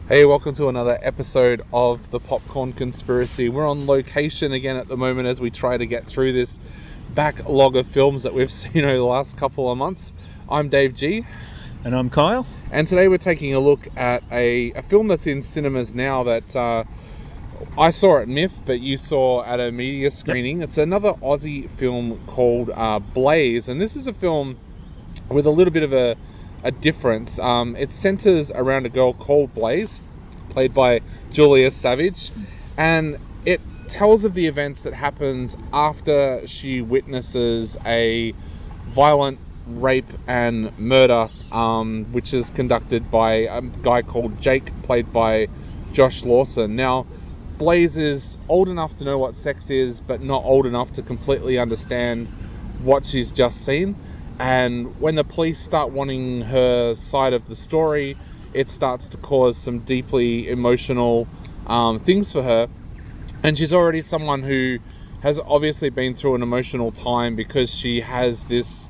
Hey, welcome to another episode of the Popcorn Conspiracy. We're on location again at the moment as we try to get through this backlog of films that we've seen over the last couple of months. I'm Dave G. And I'm Kyle. And today we're taking a look at a film that's in cinemas now that I saw at MIF, but you saw at a media screening. Yep. It's another Aussie film called Blaze, and this is a film with a little bit of a difference. It centers around a girl called Blaze, played by Julia Savage, and it tells of the events that happens after she witnesses a violent rape and murder, which is conducted by a guy called Jake, played by Josh Lawson. Now, Blaze is old enough to know what sex is, but not old enough to completely understand what she's just seen. And when the police start wanting her side of the story, it starts to cause some deeply emotional things for her. And she's already someone who has obviously been through an emotional time because she has this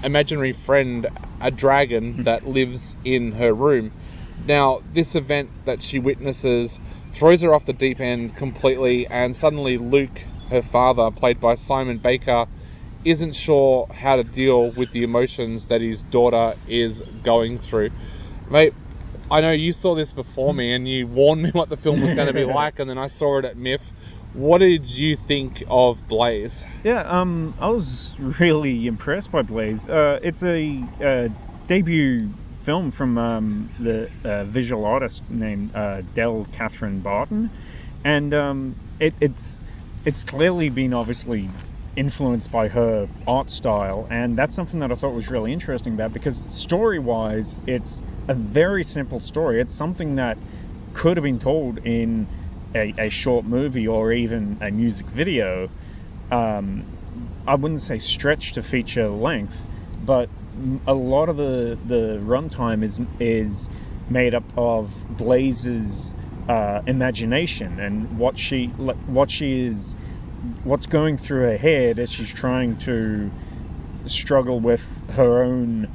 imaginary friend, a dragon, that lives in her room. Now, this event that she witnesses throws her off the deep end completely, and suddenly Luke, her father, played by Simon Baker, isn't sure how to deal with the emotions that his daughter is going through. Mate, I know you saw this before me and you warned me what the film was going to be like, and then I saw it at MIF. What did you think of Blaze? Yeah, I was really impressed by Blaze. It's a debut film from the visual artist named Del Catherine Barton, and it's clearly been obviously influenced by her art style, and that's something that I thought was really interesting about, because story-wise it's a very simple story. It's something that could have been told in a short movie or even a music video. I wouldn't say stretched to feature length, but a lot of the runtime is made up of Blaze's imagination and what's going through her head as she's trying to struggle with her own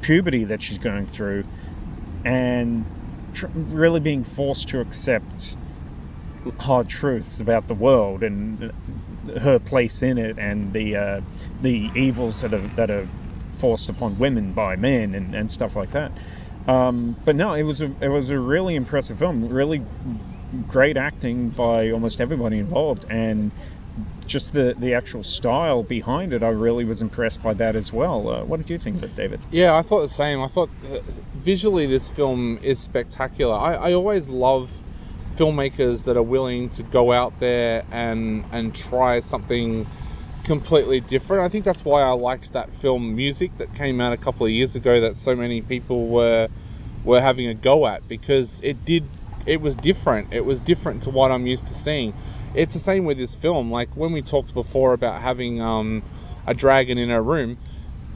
puberty that she's going through, and really being forced to accept hard truths about the world and her place in it, and the evils that are forced upon women by men and stuff like that. But no, it was a really impressive film. Really great acting by almost everybody involved, and just the actual style behind it, I really was impressed by that as well. What did you think of it, David? Yeah, I thought the same. I thought visually this film is spectacular. I always love filmmakers that are willing to go out there and try something completely different. I think that's why I liked that film Music that came out a couple of years ago that so many people were having a go at, because it was different. It was different to what I'm used to seeing. It's the same with this film. Like when we talked before about having a dragon in our room,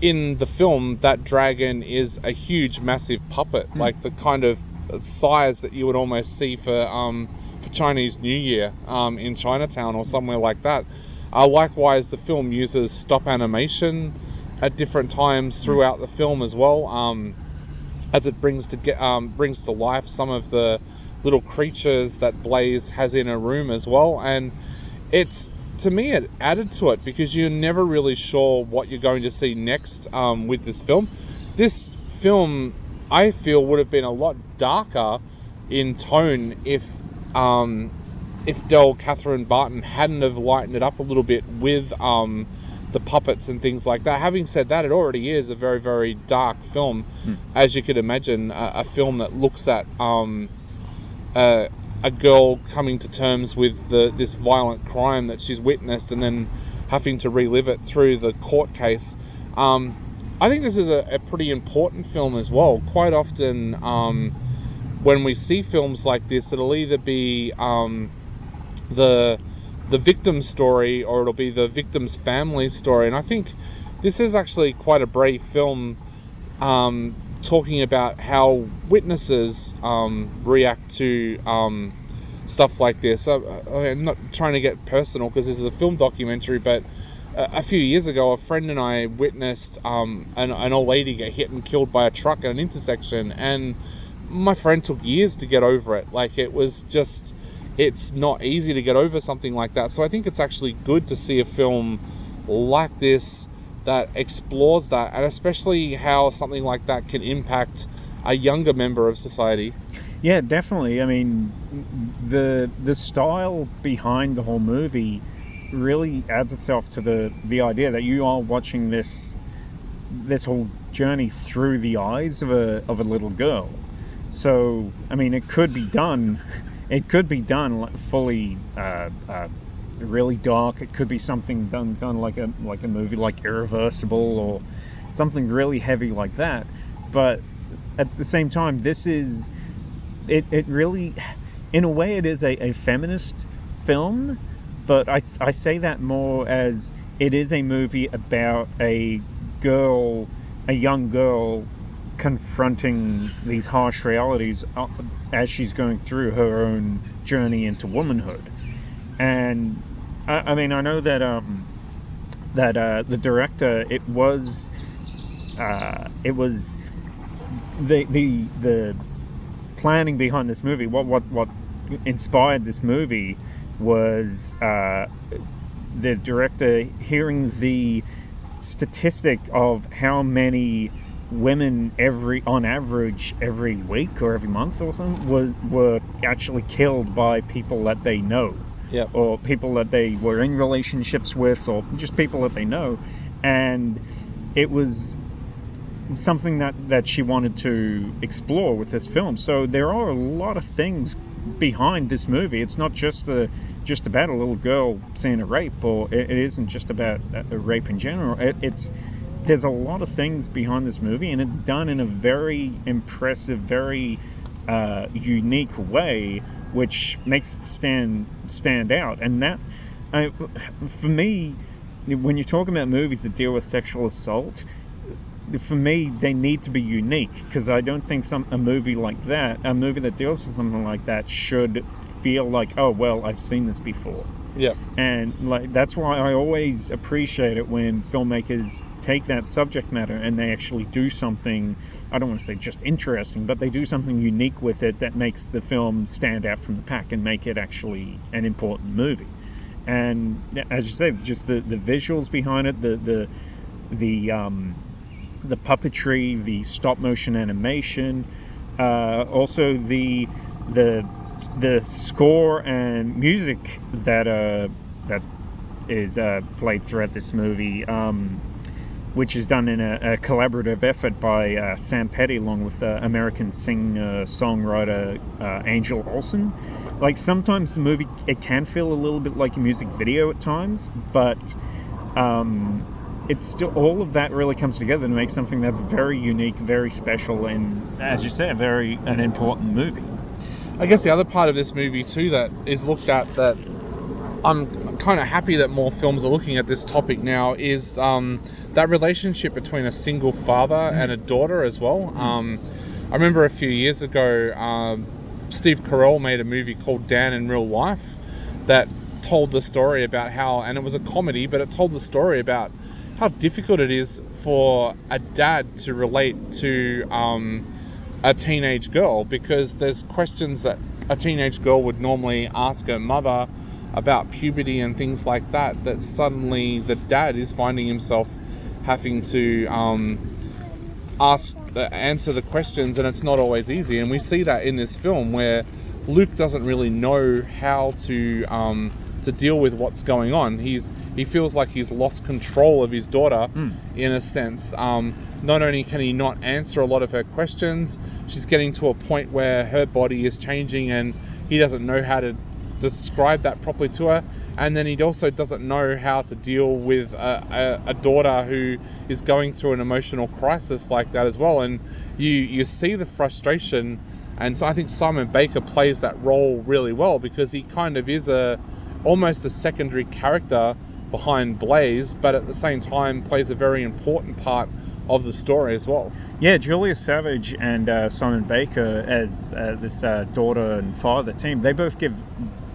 in the film that dragon is a huge massive puppet, like the kind of size that you would almost see for Chinese New Year in Chinatown or somewhere like that. Likewise, the film uses stop animation at different times throughout the film as well, as it brings to life some of the little creatures that Blaze has in a room as well. And to me it added to it, because you're never really sure what you're going to see next with this film. This film, I feel, would have been a lot darker in tone if Del Catherine Barton hadn't have lightened it up a little bit with the puppets and things like that. Having said that, it already is a very, very dark film, as you could imagine, a film that looks at a girl coming to terms with this violent crime that she's witnessed and then having to relive it through the court case. I think this is a pretty important film as well. Quite often when we see films like this, it'll either be the victim's story or it'll be the victim's family story. And I think this is actually quite a brave film, talking about how witnesses react to stuff like this. I'm not trying to get personal because this is a film documentary, but a few years ago, a friend and I witnessed an old lady get hit and killed by a truck at an intersection, and my friend took years to get over it. Like, it was just, it's not easy to get over something like that. So I think it's actually good to see a film like this that explores that, and especially how something like that can impact a younger member of society. Yeah, definitely. I mean, the style behind the whole movie really adds itself to the idea that you are watching this whole journey through the eyes of a little girl. So, I mean, it could be done fully really dark. It could be something done kind of like a movie like Irreversible or something really heavy like that. But at the same time, this is it really, in a way, it is a feminist film. But I say that more as it is a movie about a young girl confronting these harsh realities as she's going through her own journey into womanhood. And I mean, I know that the director, it was the planning behind this movie. What inspired this movie was the director hearing the statistic of how many women on average every week or every month or something were actually killed by people that they know. Yep. Or people that they were in relationships with, or just people that they know. And it was something that she wanted to explore with this film. So there are a lot of things behind this movie. It's not just about a little girl seeing a rape, or it isn't just about a rape in general. There's a lot of things behind this movie, and it's done in a very impressive, very unique way, which makes it stand out. And that, for me, when you're talking about movies that deal with sexual assault, for me, they need to be unique, because I don't think a movie that deals with something like that should feel like, oh, well, I've seen this before. Yeah. And like that's why I always appreciate it when filmmakers take that subject matter and they actually do something, I don't want to say just interesting, but they do something unique with it that makes the film stand out from the pack and make it actually an important movie. And as you say, just the visuals behind it, the puppetry, the stop motion animation, also the score and music that is played throughout this movie, which is done in a collaborative effort by Sam Petty along with American singer-songwriter Angel Olsen. Like, sometimes the movie, it can feel a little bit like a music video at times, but it's still, all of that really comes together to make something that's very unique, very special, and, as you say, an important movie. I guess the other part of this movie too that is looked at, that I'm kind of happy that more films are looking at this topic now, is that relationship between a single father and a daughter as well. I remember a few years ago, Steve Carell made a movie called Dan in Real Life that told the story about how, and it was a comedy, but it told the story about how difficult it is for a dad to relate to a teenage girl, because there's questions that a teenage girl would normally ask her mother about puberty and things like that suddenly the dad is finding himself having to answer the questions, and it's not always easy. And we see that in this film where Luke doesn't really know how to deal with what's going on. He feels like he's lost control of his daughter in a sense. Not only can he not answer a lot of her questions, she's getting to a point where her body is changing and he doesn't know how to describe that properly to her. And then he also doesn't know how to deal with a daughter who is going through an emotional crisis like that as well. And you see the frustration, and so I think Simon Baker plays that role really well, because he kind of is almost a secondary character behind Blaze, but at the same time plays a very important part of the story as well. Yeah, Julia Savage and Simon Baker as this daughter and father team, they both give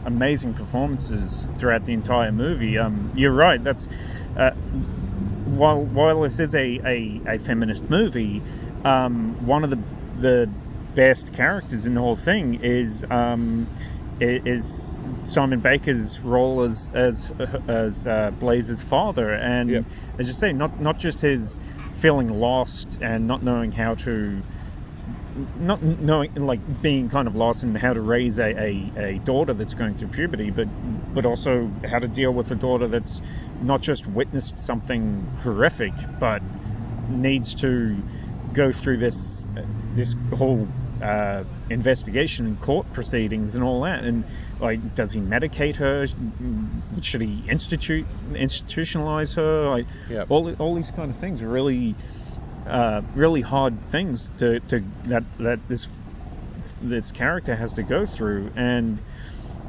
amazing performances throughout the entire movie. You're right. That's while this is a feminist movie, one of the best characters in the whole thing is Simon Baker's role as Blaze's father, and as you say, not just his feeling lost and not knowing how to, not knowing, like, being kind of lost in how to raise a daughter that's going through puberty, but also how to deal with a daughter that's not just witnessed something horrific, but needs to go through this whole investigation and court proceedings and all that. And, like, does he medicate her? Should he institutionalize her? Like, all these kind of things are really hard things that this character has to go through. And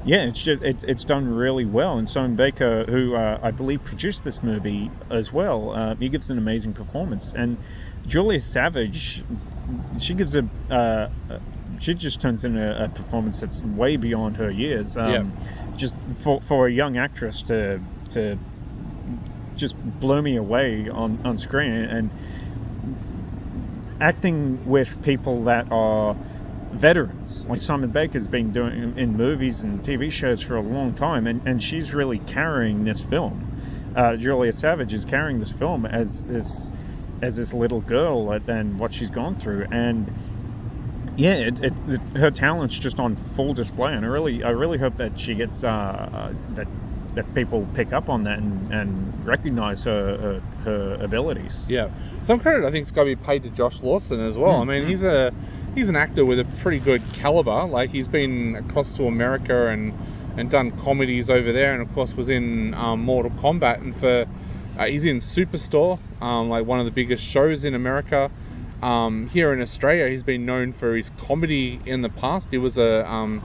it's done really well. And Simon Baker, who I believe produced this movie as well, he gives an amazing performance. And Julia Savage, she gives she just turns in a performance that's way beyond her years. Just for a young actress to just blow me away on screen, and acting with people that are veterans, like Simon Baker's been doing in movies and TV shows for a long time, and she's really carrying this film. Julia Savage is carrying this film as this little girl and what she's gone through, and her talent's just on full display, and I really hope that she gets that people pick up on that and recognize her abilities. Yeah, some credit I think has got to be paid to Josh Lawson as well. I mean, he's an actor with a pretty good caliber. Like, he's been across to America and done comedies over there, and of course was in Mortal Kombat, and he's in Superstore, like one of the biggest shows in America. Here in Australia, he's been known for his comedy in the past. He was for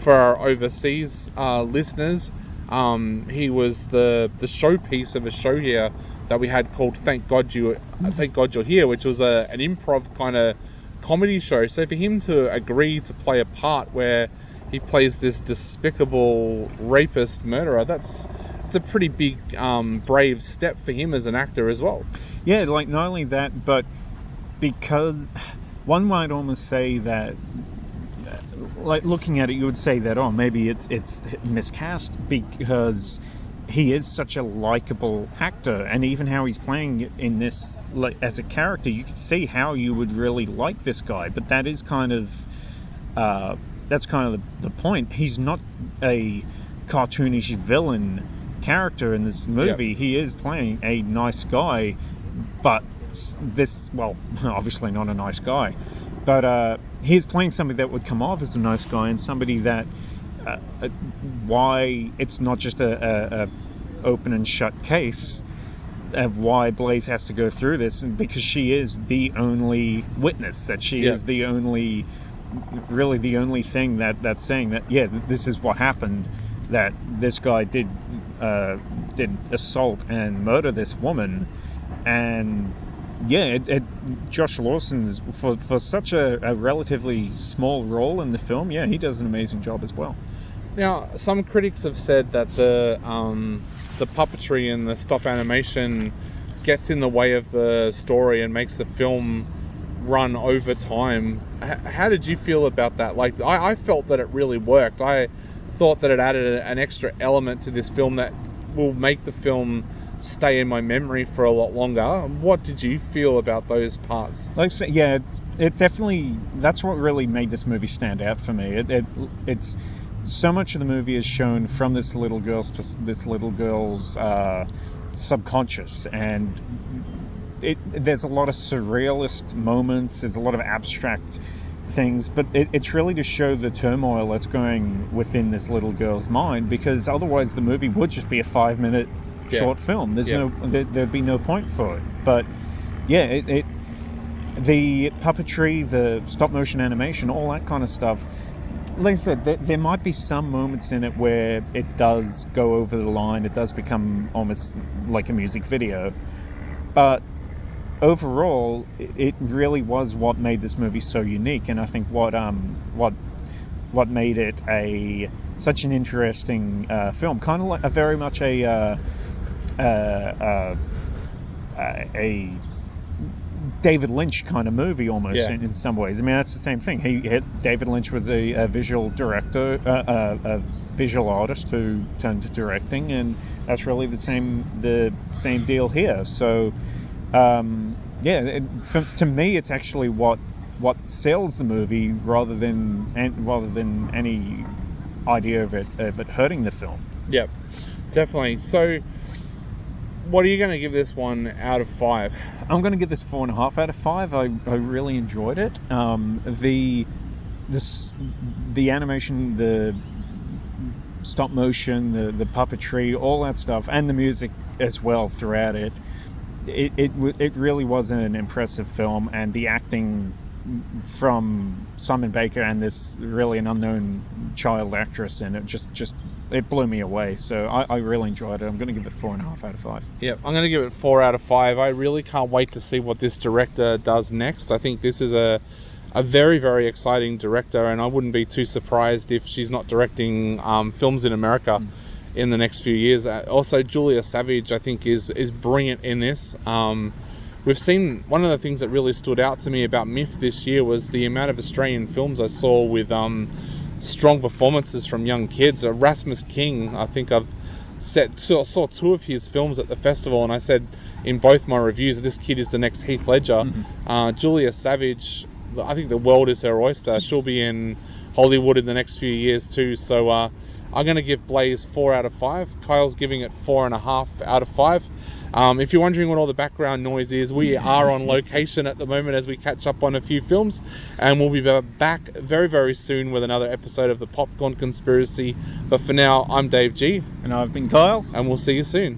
our overseas listeners, he was the showpiece of a show here that we had called Thank God You're Here, which was an improv kind of comedy show. So for him to agree to play a part where he plays this despicable rapist murderer, it's a pretty big brave step for him as an actor as well. Yeah, like, not only that, but because one might almost say that, like, looking at it, you would say that, maybe it's miscast because he is such a likable actor, and even how he's playing in this, like, as a character, you could see how you would really like this guy. But that is kind of the point. He's not a cartoonish villain character in this movie. He is playing a nice guy, but obviously not a nice guy, but he's playing somebody that would come off as a nice guy, and somebody that why it's not just a open and shut case of why Blaze has to go through this, and because she is the only witness, that she is the only thing that's saying that this is what happened, that this guy did assault and murder this woman. And Josh Lawson's, for such a relatively small role in the film, he does an amazing job as well. Now, some critics have said that the puppetry and the stop animation gets in the way of the story and makes the film run over time. How did you feel about that? Like, I felt that it really worked. I thought that it added an extra element to this film that will make the film stay in my memory for a lot longer. What did you feel about those parts? Like, it definitely, that's what really made this movie stand out for me. It's so much of the movie is shown from this little girl's subconscious, and there's a lot of surrealist moments, there's a lot of abstract things, but it's really to show the turmoil that's going within this little girl's mind, because otherwise the movie would just be a 5-minute short film. There'd be no point for it. But the puppetry, the stop motion animation, all that kind of stuff, like I said, there might be some moments in it where it does go over the line, it does become almost like a music video, but overall it really was what made this movie so unique. And I think what what made it such an interesting film, kind of like very much a David Lynch kind of movie almost in some ways. I mean, that's the same thing. David Lynch was a visual director, a visual artist who turned to directing, and that's really the same deal here. So, to me, it's actually what sells the movie rather than any idea of it hurting the film. Yep, definitely. So, what are you going to give this one out of 5? I'm going to give this 4.5 out of 5. I really enjoyed it. The animation, the stop motion, the puppetry, all that stuff, and the music as well throughout it. It really was an impressive film, and the acting from Simon Baker and this really an unknown child actress, and it blew me away. So I really enjoyed it. I'm going to give it 4.5 out of 5. Yep, I'm going to give it 4 out of 5. I really can't wait to see what this director does next. I think this is a very, very exciting director, and I wouldn't be too surprised if she's not directing films in America in the next few years. Also, Julia Savage, I think, is brilliant in this. We've seen, one of the things that really stood out to me about MIF this year was the amount of Australian films I saw with strong performances from young kids. Rasmus King, I think I saw 2 of his films at the festival, and I said in both my reviews, this kid is the next Heath Ledger. Julia Savage, I think the world is her oyster. She'll be in Hollywood in the next few years too. So I'm going to give Blaze 4 out of 5. Kyle's giving it 4.5 out of 5. If you're wondering what all the background noise is, we are on location at the moment as we catch up on a few films, and we'll be back very, very soon with another episode of the Popcorn Conspiracy. But for now, I'm Dave G. And I've been Kyle. And we'll see you soon.